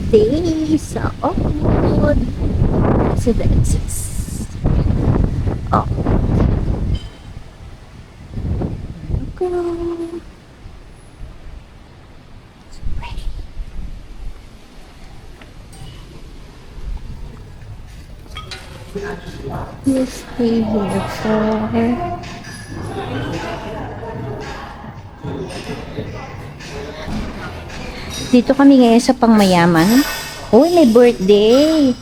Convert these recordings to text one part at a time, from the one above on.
day sa Oakwood Residences. Oh. Go. You stay here for dito kami ngayon sa pangmayaman. Uy, may birthday.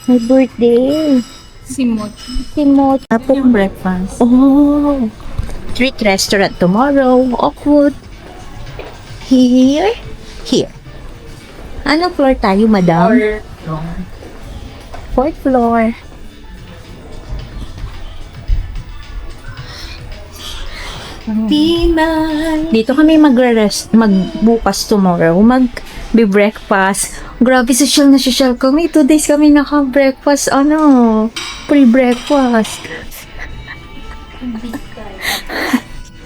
May birthday. Simot. Timot. Apong breakfast. Oh. Treat restaurant tomorrow. Oakwood. Here. Here. Anong floor tayo, madam? Fourth floor. Pinay. Dito kami magbukas tomorrow, mag-breakfast. Grabe, social na social kami. 2 days kami naka-breakfast, pre-breakfast.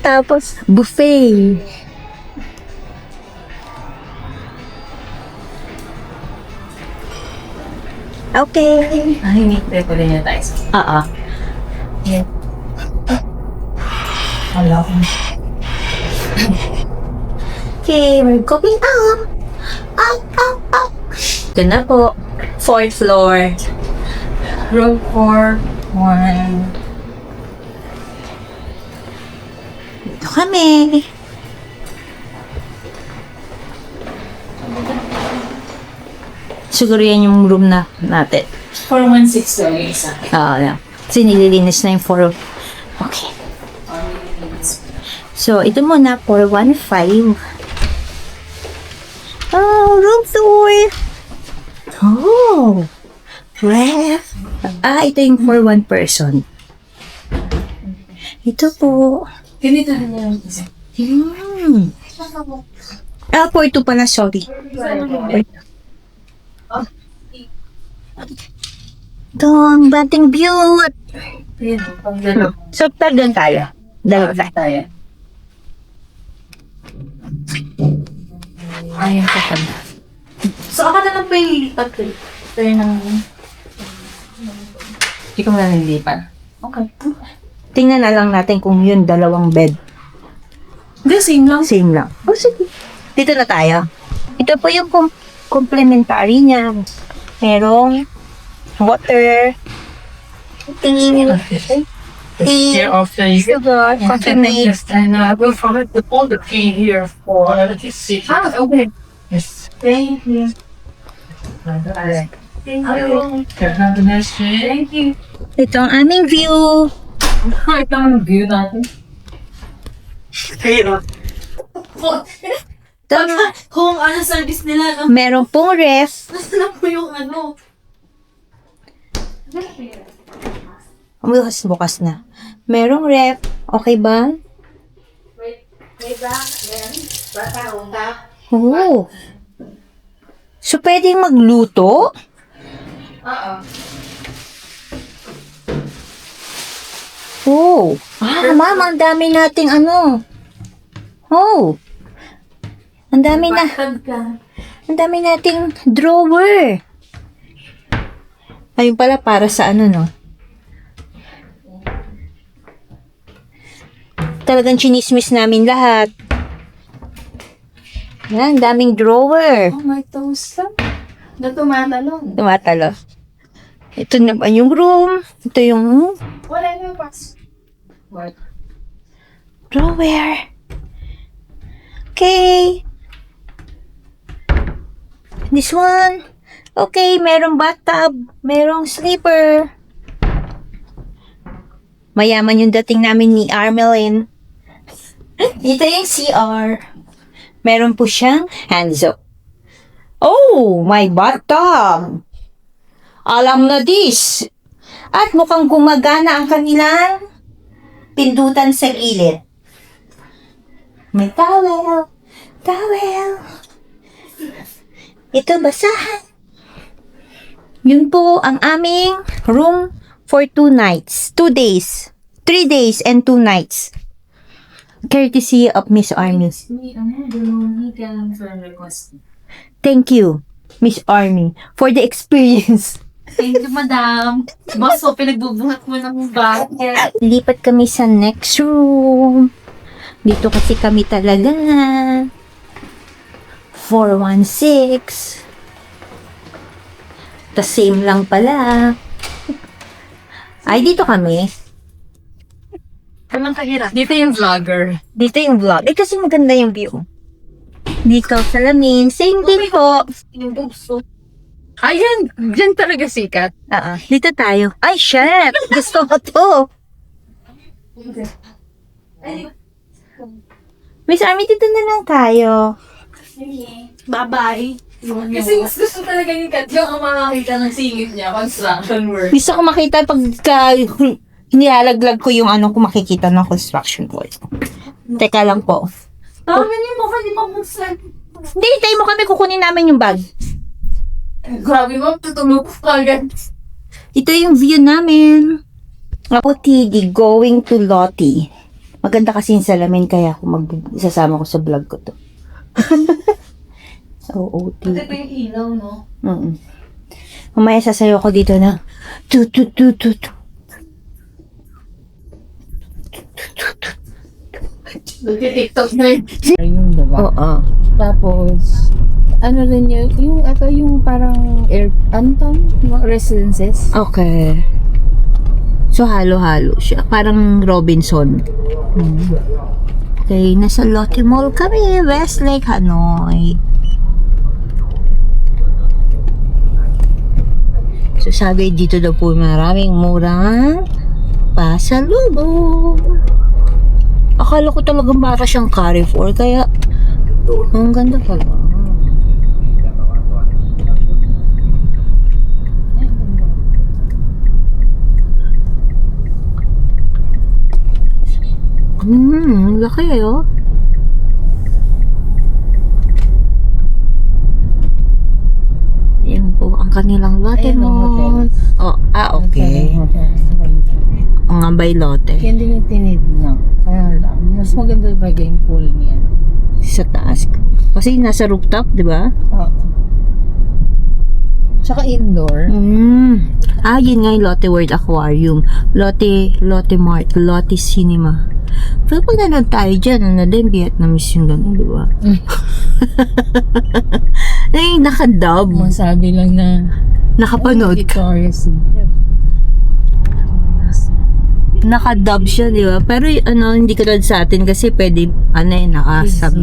Tapos, buffet. Okay. Ay, hindi ko rin niya tayo. Oo. Wala ko. Okay, we're going up. Up. Ito na po. 4th floor. Room 4. Ito kami. Siguro yan yung room natin. 416 lang yung isa. Yeah. Kasi nililinis na yung 4. Okay. So, ito muna, 415. Oh, room tour! Oh! Ref! Ito yung for one person. Ito po. Ganito rin yung isa. For two pala, sorry. Ito, ang Banting Beaut! Ayan, pang gano'n. So, tagan tayo. Dalawa tayo. Ayan ka kami. So, ako na lang po yung lilipat ko. Ito yun ang... Hindi ko na nililipat. Okay. Tingnan na lang natin kung yun, dalawang bed. Hindi, same lang. Same lang. Oh, sige. Dito na tayo. Ito po yung complementary niya. Merong water, Here after you get sugar, coffee mate. yes, and we'll forget to pull the key here for this city. Okay. Yes. Thank you. Alright. Thank you. Have a nice day. Thank you. Ito ang aming view. Ito ang view natin. Pero, Ito, Kung ano service nila, no? meron pong ref. Nasa na po yung ano. Bukas na. Merong ref. Okay ba? May ba? Ayan. Bata, unta. Oo. So, pwedeng magluto? Oo. Oh. Ma'am, ang dami nating Oh. Ang dami na. Batad ka. Ang dami nating drawer. Ayun pala para sa no? Talagang chinismis namin lahat. Yan, daming drawer. Oh, may toaster. Tumatalon. Tumatalo. Ito naman yung room. Ito yung Wala na pas. What? drawer. Okay. This one. Okay, merong bathtub. Merong sleeper. Mayaman yung dating namin ni Armelin. Ito yung CR. Meron po siyang hands-up. Oh, my bathtub. Alam na this. At mukhang gumagana ang kanilang pindutan sa gilid. May towel. Towel. Ito basahan. Yun po ang aming room for 2 nights. 2 days. 3 days and 2 nights. Courtesy of Miss Army. May ano, don't need friend request. Thank you, Miss Army, for the experience. Thank you, madam. Boss, so pinagbubuhat mo ng bucket. Lipat kami sa next room. Dito kasi kami talaga. 416. The same lang pala. Ay, dito kami. Anong kahirap? Dito yung vlogger. Dito yung vlog. Eh, kasi maganda yung view. Dito, salamin. Same din po. Yung bugso. Ayan, dyan talaga sikat. Dito tayo. Ay, shit! Gusto ko to. Miss Army, dito na lang tayo. Bye-bye. Kasi mas gusto talaga ni Kat yung makakita ng singit niya, construction work. Gusto ko makita pagka nilalaglag ko yung ano ko makikita ng construction work. Teka lang po. Tama niyo mo, hindi mo buksan. Hindi, tayo mo kami, kukunin namin yung bag. Grabe ma'am, tutulog ko agad. Ito yung view namin. Ako, Tiggy, going to Lottie. Maganda kasi yung salamin, kaya ako isasama ko sa vlog ko to. Oo, Ito Tiggy. yung ilaw, no? Mamaya sasayo ko dito na tu. Nagti-tiktok na yun. Yung diba? Oo. Tapos, ano rin yun, yung parang residences. Okay. So, halo-halo siya. Parang Robinson. Okay, nasa Lotte Mall kami. Westlake, Hanoi. So, sabi dito daw po maraming murang pasalubong. Akala ko talagang para siyang Carrefour. Kaya, ang ganda pala. Laki oh. Yan po ang kanilang Lotte Ayun, ang Mall. Oh, okay. Ang ambay Lotte. Hindi niya tinignan. Kaya lang, mas maganda talaga yung pool niya. Sa taas. Kasi nasa rooftop, di ba? Oo. Tsaka indoor. Yun nga yung Lotte World Aquarium. Lotte Mart, Lotte Cinema. Pero pag nanood tayo dyan, ano din, Vietnamese yung gano'n, di ba? Ay, nakadub. Masabi lang na Nakapanood ka. Victoria's Secret. Nakadub siya, di ba? Pero ano, hindi ka sa atin kasi pwede, ano yun, nakasab.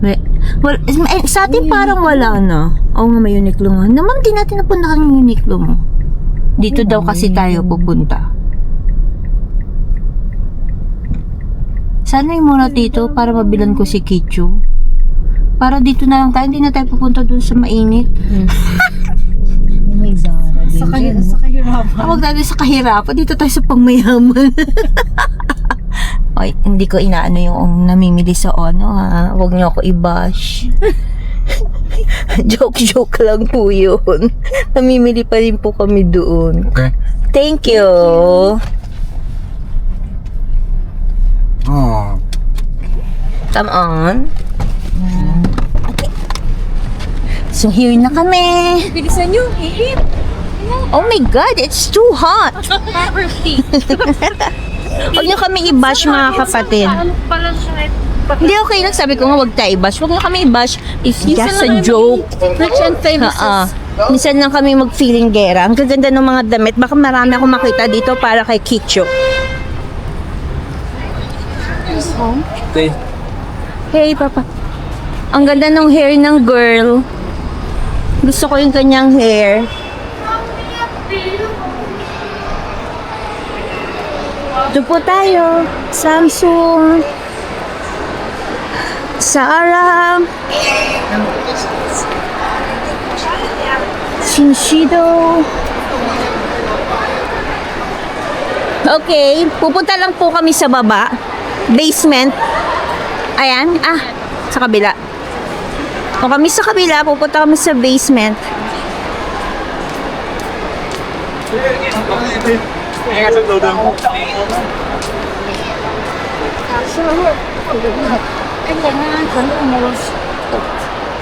Well, sa atin parang wala na. Oo nga, may Uniqlo nga. Naman, di natin napunta yung Uniqlo mo. Dito daw kasi tayo pupunta. Sana yung muna dito para mabilan ko si Kichu. Para dito na lang tayo, hindi na tayo pupunta dun sa mainit. May Zara din Sa dyan. kahirapan. Huwag natin sa kahirapan, dito tayo sa pangmayaman. Ay, hindi ko inaano yung namimili sa ono ha. Huwag niyo ako i-bash. Joke lang po yun. Namimili pa rin po kami doon. Okay. Thank you. Oh. Come on. Okay. So here na kami. Bilisan nyo, iit. Oh my God, it's too hot. Huwag niyo kami i-bash mga kapatid. Ano pala siya? Hindi okay lang, sabi ko nga huwag tayo i-bash. Huwag niyo kami i-bash. It's just a joke. Rich and famous. Minsan lang kami mag-feeling gera. Ang gaganda ng mga damit. Baka marami akong makita dito para kay Kicho. Hey, Papa. Ang ganda ng hair ng girl. Gusto ko yung kanyang hair. Ito po tayo. Samsung. Zara. Shiseido. Okay, pupunta lang po kami sa baba. Basement. Ayan, sa kabila. Kung kami sa kabila, pupunta kami sa basement.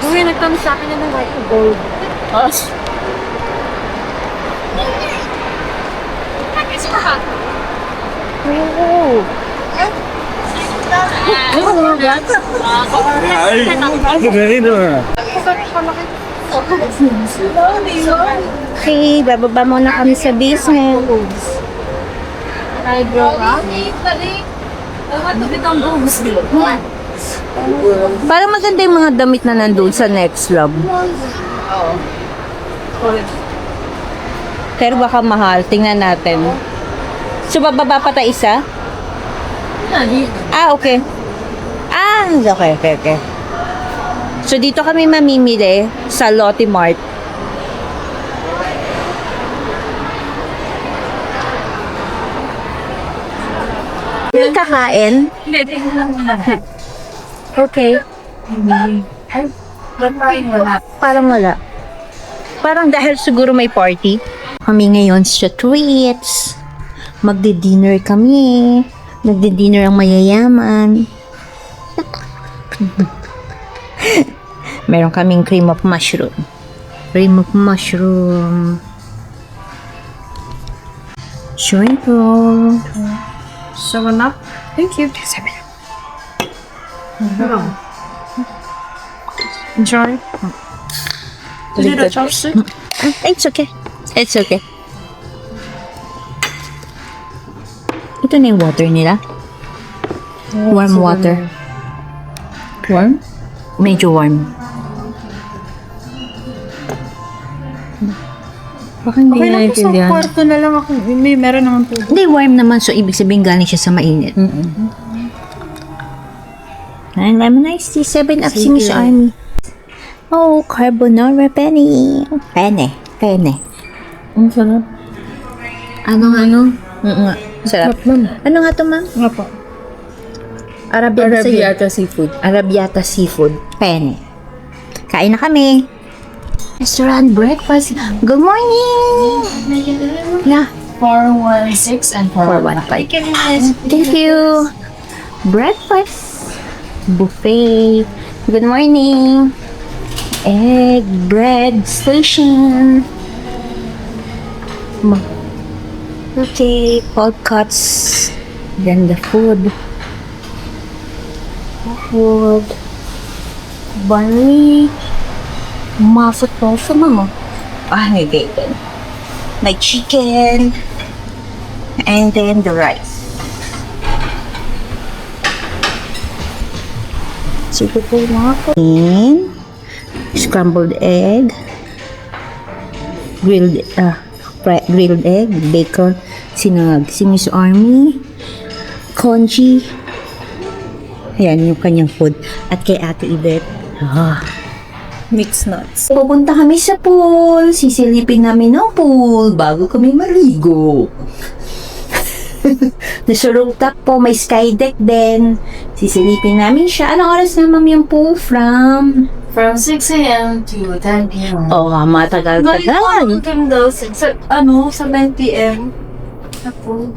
Uy, nagtanong sa akin na ng white and gold. Oo. Okay, bababa muna kami sa basement. Ay, bro. Parang maganda yung mga damit na nandun sa Next Love. Pero baka mahal. Tingnan natin. So, bababa pa tayo isa? Ah, okay. Ah, okay. So, dito kami mamimili sa Lotte Mart. Hindi kakain? Hindi, tingnan lang muna. Okay. Wala. Parang wala. Parang dahil siguro may party. Kami ngayon sa treats. Magdi-dinner kami. Magdi-dinner ang mayayaman. Meron kaming cream of mushroom. Cream of mushroom. Shrimp roll. 7-Up? Thank you. 7. Enjoy. Is it a chopstick? It's okay. It's okay. Ito na yung water nila. Warm water. Warm? Medyo warm. Baka hindi Okay lang po sa naiintindihan. kwarto na lang ako. Meron naman po. Hindi, warm naman. So, ibig sabihin galing siya sa mainit. Ay, lemon iced tea. 7-Up si Miss Army. Oh, carbonara penne. Penne. Ang sarap. Ano? nga. Sarap. Ano nga to, ma'am? Nga po. Arabiata seafood. Arabiata seafood. Penne. Kain na kami. Restaurant breakfast. Good morning! Yeah. 416 and 415. Thank you. Breakfast. Buffet. Good morning. Egg, bread, station. Okay, cold cuts. Then the food. Bunny. Masot po sa mama. May bacon. May chicken. And then the rice. Sige po mga po. Scrambled egg. Grilled egg. Bacon. Sinangag. Si Miss Army. Congee. Ayan yung kanyang food. At kay Ate Yvette. Mixed nuts. Pupunta kami sa pool. Sisilipin namin ang pool bago kami maligo. Nasa rooftop po, may sky deck din. Sisilipin namin siya. Anong oras na ma'am yung pool? From 6 a.m. to 10 p.m. matagal-tagal. daw sa 9 p.m. na po.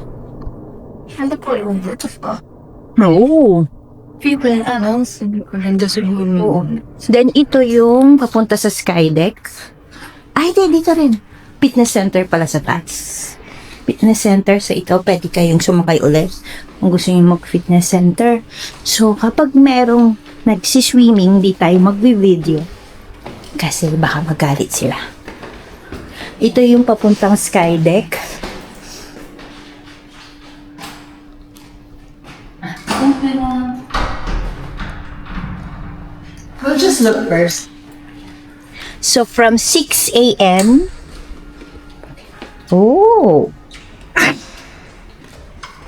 Ano po yung dito pa? Oo. People sabi ko lang sa Oo. Then, ito yung papunta sa sky deck. Ay, dito rin. Fitness center pala sa taas. Fitness center. So, ito, pwede kayong sumakay ulit kung gusto nyo mag-fitness center. So, kapag merong nagsiswimming, di tayo magvi-video. Kasi baka magalit sila. Ito yung papuntang sky deck. We'll just look first. So, from 6 a.m. Oh!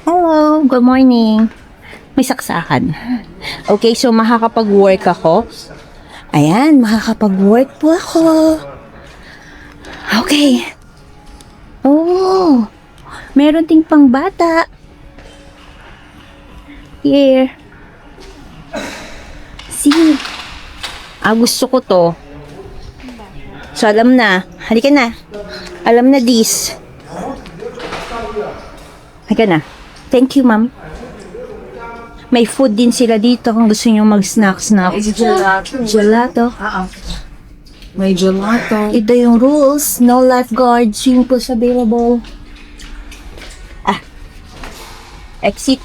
Hello, good morning. May saksakan. Okay, so makakapag-work ako. Ayan, makakapag-work po ako. Okay. Oh! Meron ding pang bata. Here. See? Gusto ko to. So, alam na. Halika na. Alam na this. Halika na. Thank you, ma'am. May food din sila dito kung gusto nyo mag-snack. Gelato. May gelato. Ito yung rules. No lifeguard. Swimming pools available. Exit.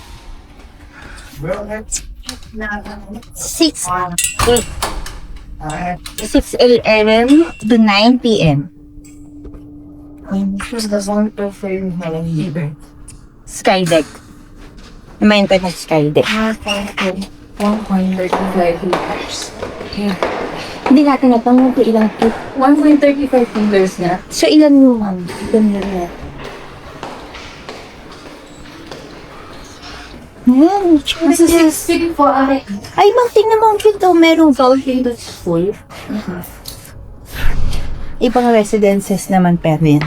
6 a.m. to 9 p.m. Sky deck. May internet sky deck. 1.35 liters. Hindi natin natanong kung ilang feet. 1.35 liters na. So, ilan yung Yan. Nasa 6 feet po ay. Ay, ma'am, tingnan mo ang cute daw. Merong Fountain that's full. ibang residences naman pero yan.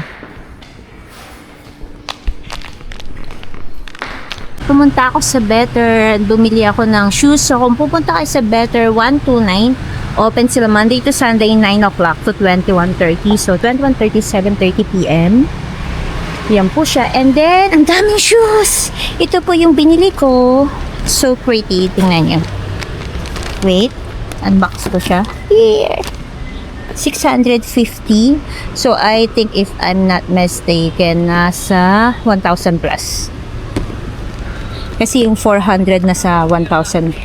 Pumunta ako sa Better, bumili ako ng shoes. So, kung pupunta kayo sa Better 129, open sila Monday to Sunday, 9 o'clock to 21:30. So, 21:30, 7:30 p.m. Yan po siya. And then, ang daming shoes! Ito po yung binili ko. So pretty. Tingnan niyo. Wait. Unbox ko siya. Here. 650. So, I think if I'm not mistaken, nasa 1,000 plus. Kasi yung 400 nasa 1,000.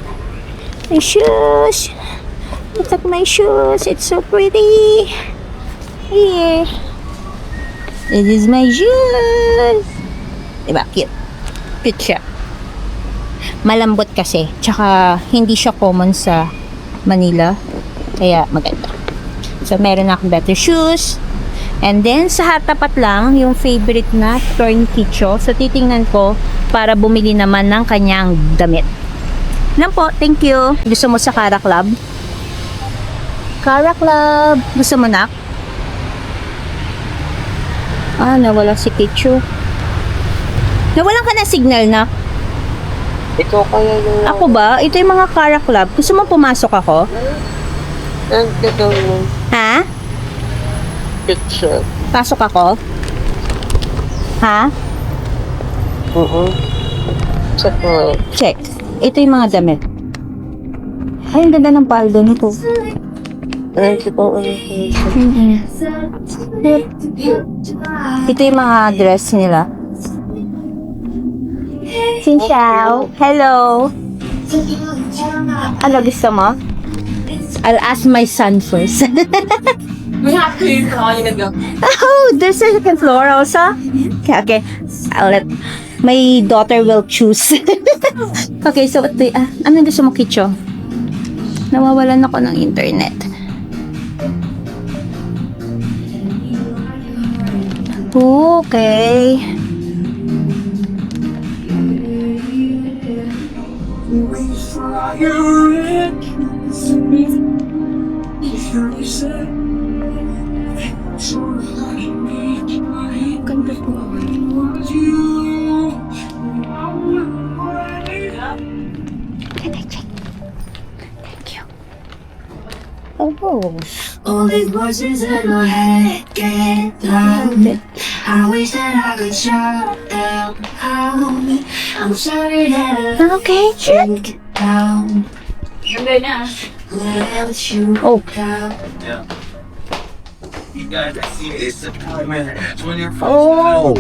My shoes! Look at my shoes! It's so pretty! Here. This is my shoes! Diba? Cute. Cute siya. Malambot kasi. Tsaka, hindi siya common sa Manila. Kaya, maganda. So, meron akong better shoes. And then, sa hatapat lang, yung favorite na turnkey cho. So, titingnan ko para bumili naman ng kanyang damit. Yan po. Thank you. Gusto mo sa Cara Club? Cara Club. Gusto mo na? Nawala si Kichu. Nawalan ka na signal na. Ikaw kaya yung... Ako ba? Ito yung mga Cara Club. Gusto mo pumasok ako? Ito yung Ha? picture. Pasok ako? Ha? Check mo. Check. Ito yung mga damit. Ay, ang ganda ng paldo nito. Thank you po. Ito yung mga dress nila. Xin chào. Hello. Ano gusto mo? I'll ask my son first. Oh, there's a second floor also. Okay. I'll let my daughter will choose. Okay, so ito, ano gusto mo, Kicho? Nawawalan ako ng internet. Okay. Ganda po. Can I check? Thank you. Oh. All these voices in my head get loud. I wish that I could shout them out. I'm sorry that I Okay. can't get down. Without you Oh. down. You guys, I see it's a man. Oh.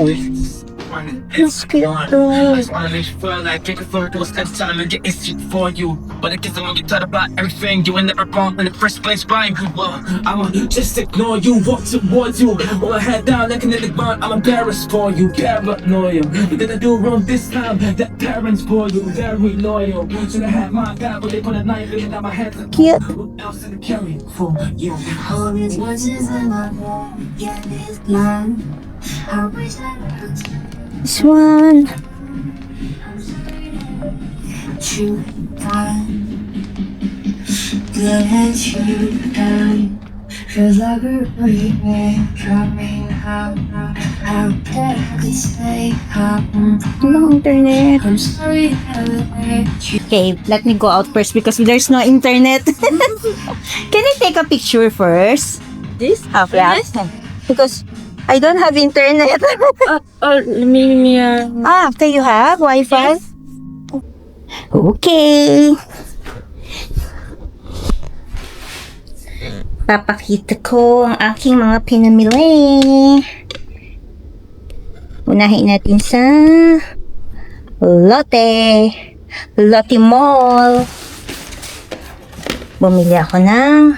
That's cute. I just wanna make you feel like drinking for those next time and getting shit for you. But I guess I'm gonna get taught about everything you were never wrong in the first place by you. Well, I'ma just ignore you, walk towards you. Hold my head down like an bond. I'm embarrassed for you, paranoia. But then I do wrong this time. That parents for you, very loyal. Should I have my guy, but they put a knife in my head. Cute. What else did I carry for you? All these voices in my head get loud. I wish that I could This one. let you down. Let you down. Feels like a remake coming out. How dare I could say No internet. I'm sorry that I let you. Okay, let me go out first because there's no internet. Can I take a picture first? This? Yes. Because I don't have internet. Okay, you have Wi-Fi? Okay. Papakita ko ang aking mga pinamili. Unahin natin sa Lotte Mall. Bumili ako ng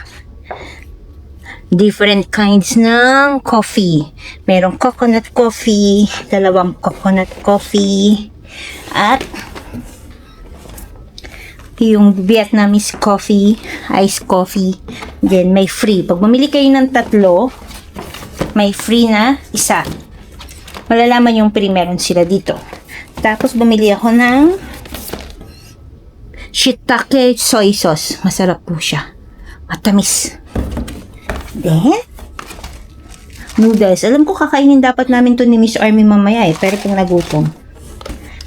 different kinds ng coffee. Merong coconut coffee, 2 coconut coffee, at yung Vietnamese coffee, iced coffee. Then, may free. Pag bumili kayo ng 3, may free na 1. Malalaman yung free meron sila dito. Tapos, bumili ako ng shiitake soy sauce. Masarap po siya. Matamis. Then, noodles. Alam ko kakainin dapat namin to ni Miss Army mamaya pero kung nagutom.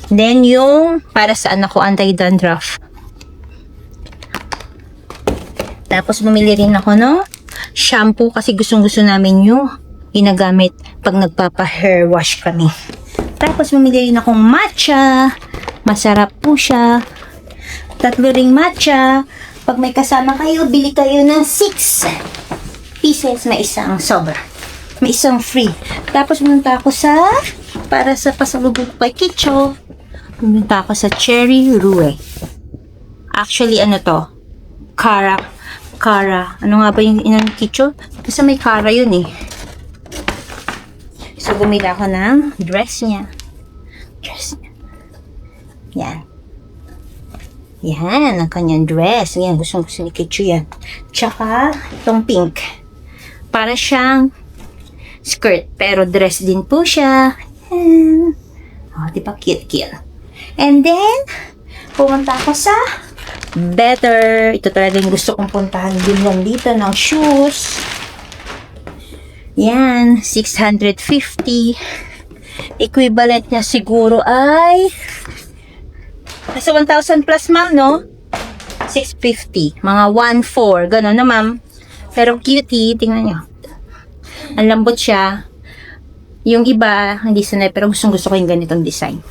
Then, yung para sa anak ko, anti-dandruff. Tapos, bumili rin ako shampoo kasi gustong-gusto namin yung ginagamit pag nagpapa-hair wash kami. Tapos, bumili rin akong matcha. Masarap po siya. 3 ring matcha. Pag may kasama kayo, bili kayo ng 6 pieces. May isang sobra. May isang free. Tapos, pumunta ako para sa pasalubong ko kay Kicho. Pumunta ako sa Cherry Rue. Actually, Cara. Ano nga ba yung inang Kicho? Kasi may Cara yun eh. So, bumili ako ng dress niya. Yan. Yan, ang kanyang dress. Yan, gusto ni Kicho yan. Tsaka, itong pink. Para siyang skirt. Pero dress din po siya. Yan. Oh, di ba? Cute. And then, pumunta ako sa Better. Ito talaga yung gusto kong puntahan din lang dito ng shoes. Yan, 650. Equivalent niya siguro ay nasa 1,000 plus, ma'am, no? 650. Mga 1,400. Ganon na, ma'am. Pero cutie, tingnan nyo. Ang lambot siya. Yung iba, hindi sanay, pero gusto ko yung ganitong design.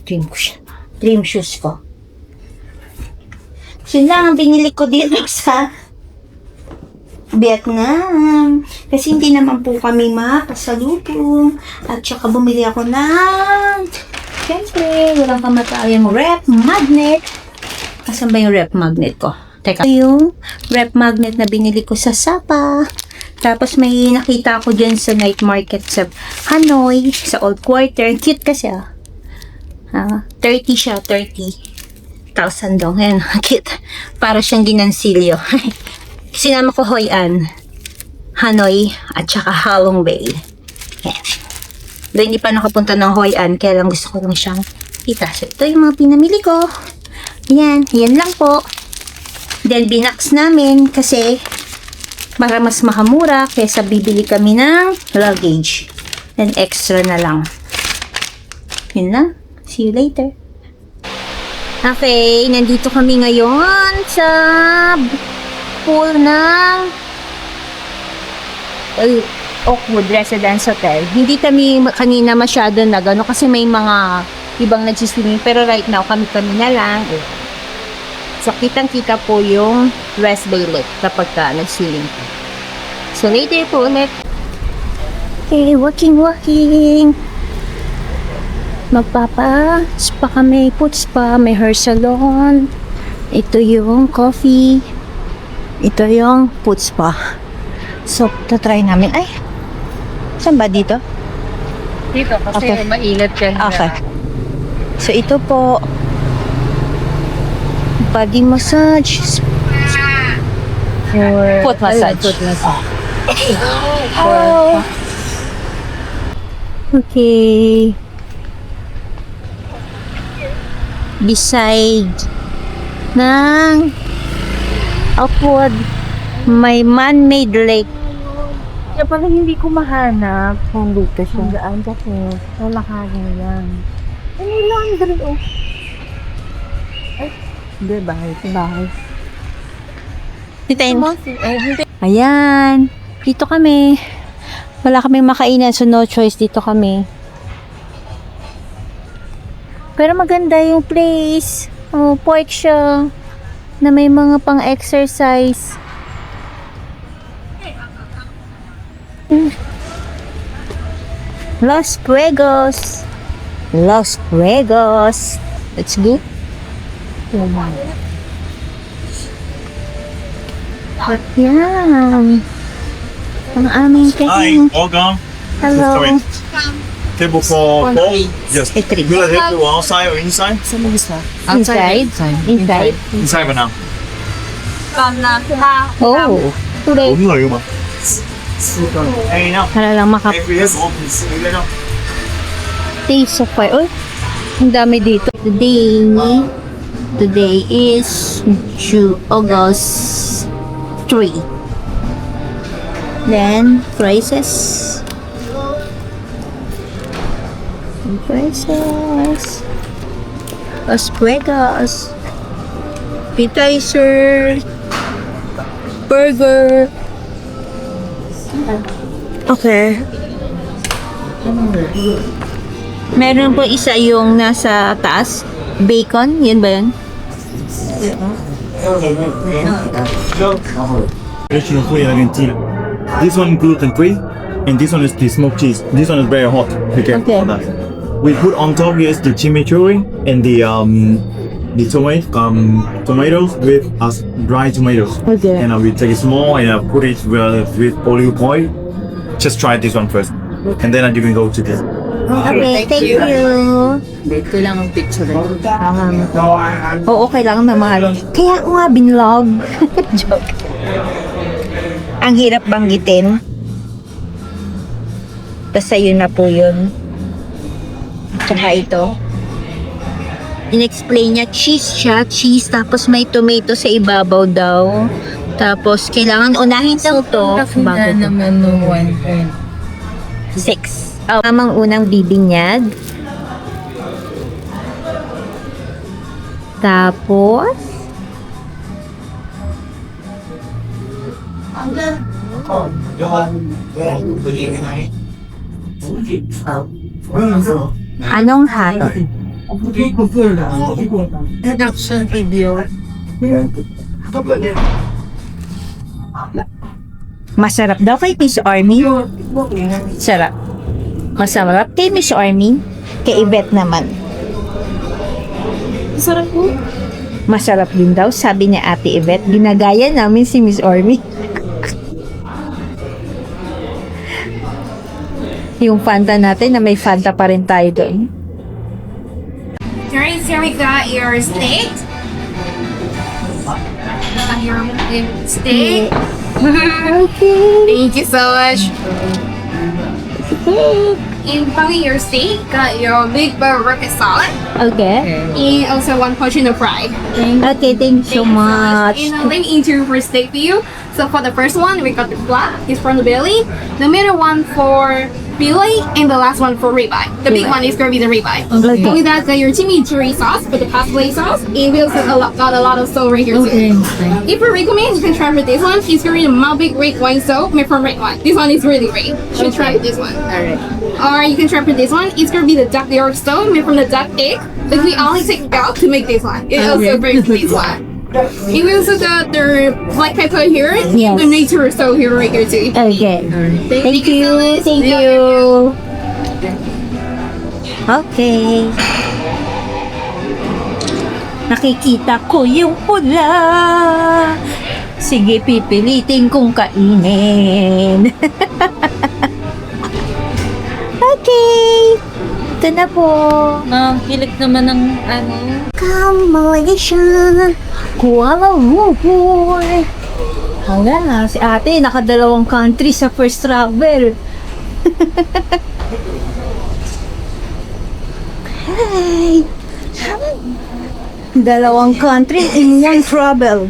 Dream ko siya. Dream shoes ko. So, yun lang ang binili ko dito sa Vietnam. Kasi hindi naman po kami makasalubong. At saka bumili ako ng, siyempre, walang kamatayang rep magnet. Asan ba yung rep magnet ko? Teka. Yung rep magnet na binili ko sa Sapa. Tapos may nakita ako dyan sa night market sa Hanoi, sa Old Quarter. Cute kasi 30 siya, 30,000 daw. Ayan, cute. Para siyang ginansilyo. Sinama ko Hoi An, Hanoi, at saka Halong Bay. Ayan. Dahil hindi pa nakapunta ng Hoi An, kaya lang gusto ko lang siyang kita. So, ito yung mga pinamili ko. Ayan, yan lang po. Then, binax namin kasi para mas makamura kaysa bibili kami ng luggage. Then, extra na lang. Yun lang. See you later. Okay, nandito kami ngayon sa pool ng Oakwood Residence Hotel. Hindi kami kanina masyado kasi may mga ibang nagsiswimming. Pero right now, kami na lang. So, kitang-kita po yung West Bay Lake kapag nag-swimming. So, later po ulit. Okay, walking. Magpapa-spa kami, foot spa, may hair salon. Ito yung coffee. Ito yung foot spa. So, tatry namin. Ay! Saan ba dito? Dito, kasi Okay. mainit ka. Okay. So, ito po. Body massage. Foot massage. Oh. Okay. Beside ng Oakwood, may man-made lake. Kaya parang hindi ko mahanap kung dito siya. Daan kasi lalakarin yan. Ano lang, ganun oh. Ay, hindi, bahay. Hindi. Ayan. Dito kami. Wala kaming makainan, so no choice. Dito kami. Pero maganda yung place. Oh, park siya. Na may mga pang-exercise. Las Vegas. Las Vegas. Let's go. At yan. Ang aming Hi, kain. welcome. Hello. Sorry. Table for 4. Yes. Eh, three. You like to outside or inside? Inside? Inside? Inside for now. Oh. Today. 없는 거 이거 봐. Hey, now. Para lang maka Hey, we have open. You know. taste of fire. Uy, ang dami dito. Today is August 3. Then, prices. Las Vegas. Appetizer. Burger. Okay. Meron po isa yung nasa taas. Bacon, yun ba yun? Traditional food in Argentina. This one gluten free, and this one is the smoked cheese. This one is very hot. Okay. Okay. We put on top here is the chimichurri and the tomatoes with dry tomatoes. Okay. And we take it small and put it with olive oil. Just try this one first, and then you can go to this. Okay, thank you. Dito lang ang picture. Oo, kailangan mamahalin. Kaya ako nga binlog. Joke. Ang hirap banggitin. Basta yun na po yun. Tsaka ito. In-explain niya, cheese siya. Cheese, tapos may tomato sa ibabaw daw. Tapos, kailangan unahin daw to. Bago to. naman no 6. Oh, tamang unang bibinyag. Tapos, anong high? Production video. Masarap daw kay Miss Army. Sarap. Masarap kay Miss Army. Kay Yvette naman. Sarap po. Masarap din daw, sabi ni Ate Yvette. Ginagaya namin si Miss Army. Yung Fanta natin na may Fanta pa rin tayo doon. Alright, so we got your steak. Your steak. Okay. Thank you so much. And finally, your steak got your big burger salad. Okay. And also one portion of fry. Okay, thank you so much. And let me introduce for steak for you. So for the first one, we got the flat. It's from the belly. The middle one for fillet, and the last one for ribeye. The big one is gonna be the ribeye. Okay. With that, got your chimichurri sauce for the parsley sauce. And we also got a lot of salt right here too. If you recommend, you can try for this one. It's gonna be the Malbec red wine soap made from red wine. This one is really great. Should try this one. Alright. Or you can try for this one. It's gonna be the duck York stone made from the duck egg. But we only take out to make this one. It's also very good this one. And we also got the black pepper here. Yes. The nature so here right here too. Okay. Thank you. Thank you. Okay. Nakikita ko yung pula. Sige, pipilitin kong kainin. Okay. Ito na po. Hilig naman ng ano. Come Malaysia. Kuala Lumpur. Hanggang na, si ate, nakadalawang country sa first travel. Hey! Dalawang country in one travel.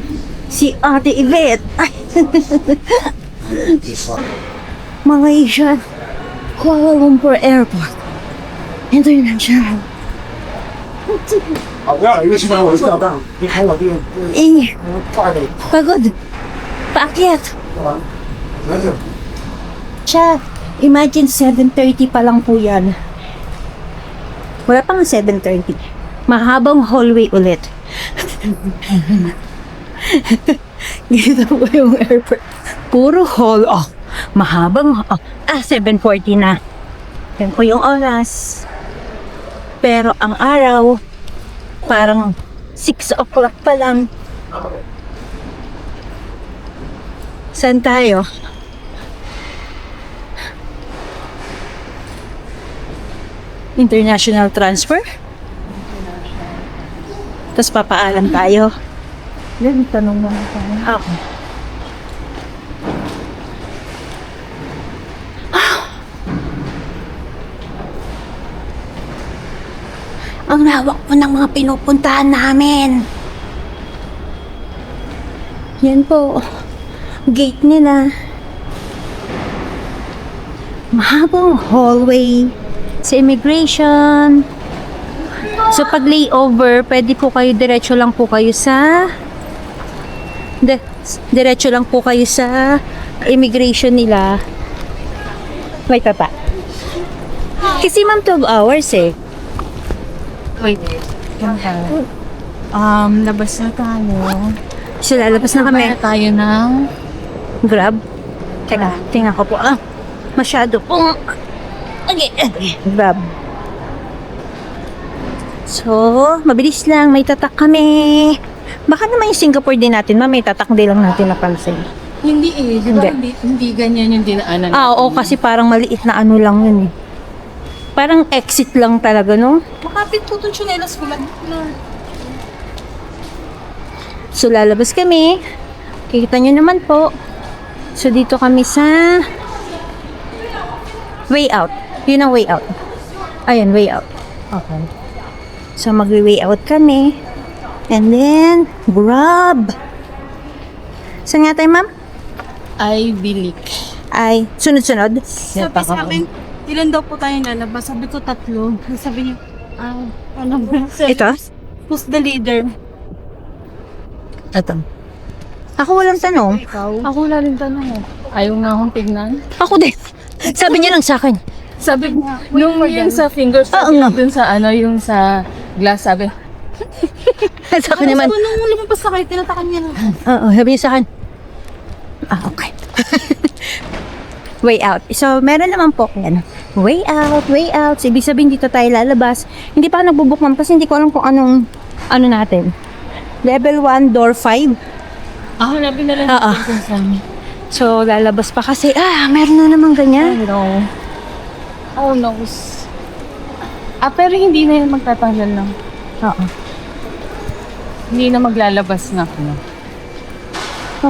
Si ate Yvette. Ay. Malaysia. Kuala Lumpur Airport. International. Pagod. Paakyat. Siya, imagine 7:30 pa lang po yan. Wala pa nga 7:30. Mahabang hallway ulit. Dito po yung airport. Puro hall. Oh, mahabang. 7:40 na. Yan po yung oras. Pero ang araw, parang 6 o'clock pa lang. Saan tayo? International transfer? Tapos papaalam tayo. Yan, tanong naman tayo. Okay. Ang lawak po ng mga pinupuntahan namin. Yan po. Gate nila. Mahabang hallway sa immigration. So pag layover, pwede po kayo diretso lang po kayo sa diretso lang po kayo sa immigration nila. Wait pa. Kasi ma'am 12 hours eh. Wait. Labas na tayo. So lalabas na kami. Kaya tayo ng Grab. Teka, tingnan ko po. Masyado pong okay. Grab. So, mabilis lang. May tatak kami. Baka naman yung Singapore din natin, may tatak din lang natin napansin. Hindi eh. Di ba hindi ganyan yung dinaanan. Oo, kasi parang maliit na ano lang yun eh. Parang exit lang talaga, no? Makapit po itong tsinelas ko lang. So, lalabas kami. Kikita nyo naman po. So, dito kami sa way out. Yun ang way out. Ayun, way out. Okay. So, mag-way out kami. And then, grab. Saan nga tayo, ma'am? I believe. Ay, sunod-sunod. Sabi sa akin, ilan daw po tayo lalabas? Sabi ko 3. Sabi niya, ano ba? Ito? Who's the leader? Ito. Ako walang tanong. Ako wala rin tanong eh. Ayaw nga akong tignan. Ako din. Sabi niya lang sa akin. Sabi niya, nung yun sa fingers, Oo nga. dun sa yung sa glass, sabi, Sa akin naman. Sabi nung lumabas sa kayo, tinatakan niya na. Oo, sabi niya sa akin. Okay. Way out. So, meron naman po yan. Way out, way out. So, ibig sabihin dito tayo lalabas. Hindi pa ako nagbubuk ma'am kasi hindi ko alam kung anong ano natin. Level 1, door 5. Hanapin na lang Oo. natin sa amin. So, lalabas pa kasi, meron na naman ganyan. No. Oh, no. Pero hindi na yun magtatanggal lang. Oo. Hindi na maglalabas na ako.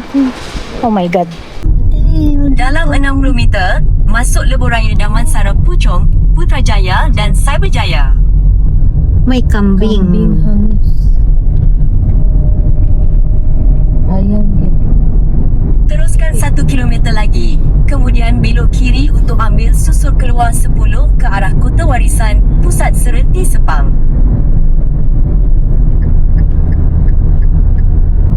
Okay. Oh my God. Dalam 60 meter, masuk lebuhraya Damansara Puchong, Putrajaya dan Cyberjaya. May kambing. Ayan. Teruskan 1 kilometer lagi. Kemudian belok kiri untuk ambil susur keluar 10 ke arah Kota Warisan, Pusat Serenti Sepang.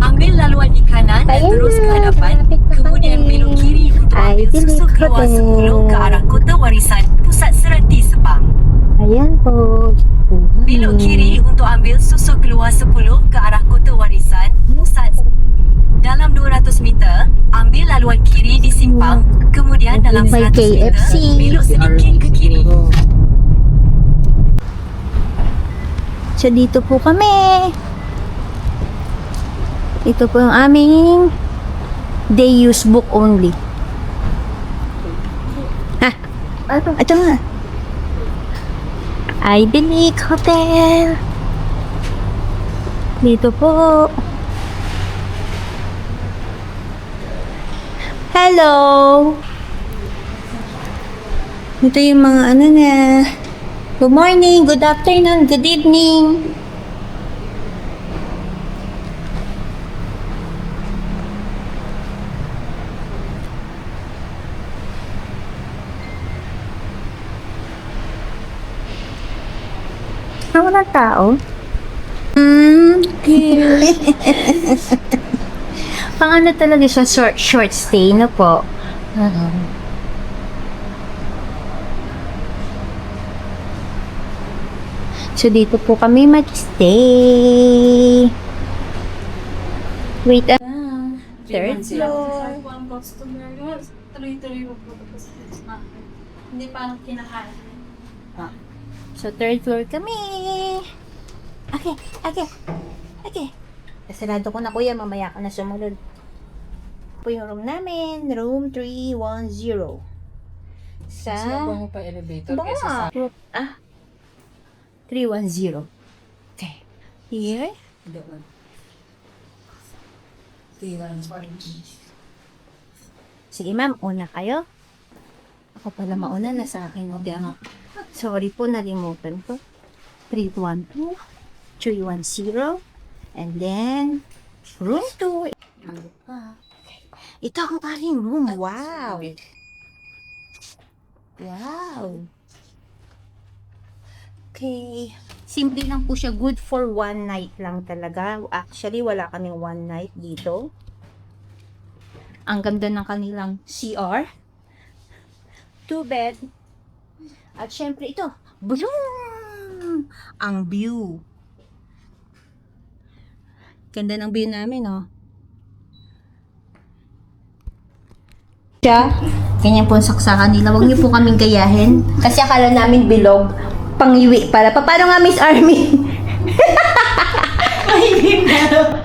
Ambil laluan di kanan dan terus ke hadapan. Kemudian belok kiri untuk ambil susur keluar 10 ke arah Kota Warisan, Pusat Serenti Sepang. Ayan po. Belok kiri untuk ambil susur keluar 10 ke arah Kota Warisan, Pusat. Dalam 200 meter, ambil laluan kiri di simpang, kemudian dalam May 100 meter, KFC. belok sedikit ke kiri. So, dito po kami. Ito po yung aming day use book only. Ito nga. Idyllic Hotel. Dito po. Hello! Ito yung mga ano na. Good morning, good afternoon, good evening. Walang tao? Cute. Pang ano talaga siya, short stay na po. So, dito po kami mag-stay. Wait, third floor. Hindi pa kinakain. So, third floor kami. Okay. Sarado ko na, kuya. Mamaya ka na sumunod. Po yung room namin. Room 310. Sa... Bango pa elevator Bango kaysa sa... nga. 310. Okay. Here. Doon. Sige, ma'am. Una kayo. Ako pala mauna na sa akin. Sorry po, nalimutan ko. 312. 310. And then, room 2. Okay. Ito ang aking room. Wow. Wow. Okay. Simple lang po siya. Good for one night lang talaga. Actually, wala kaming one night dito. Ang ganda ng kanilang CR. 2 bed. At syempre ito. Boom! Ang view. Ganda ng view namin, oh. Siya, ganyan po ang saksakan nila. Huwag niyo po kaming gayahin. Kasi akala namin bilog. Pangiwi para. Paano nga, Miss Army? Mahigit na.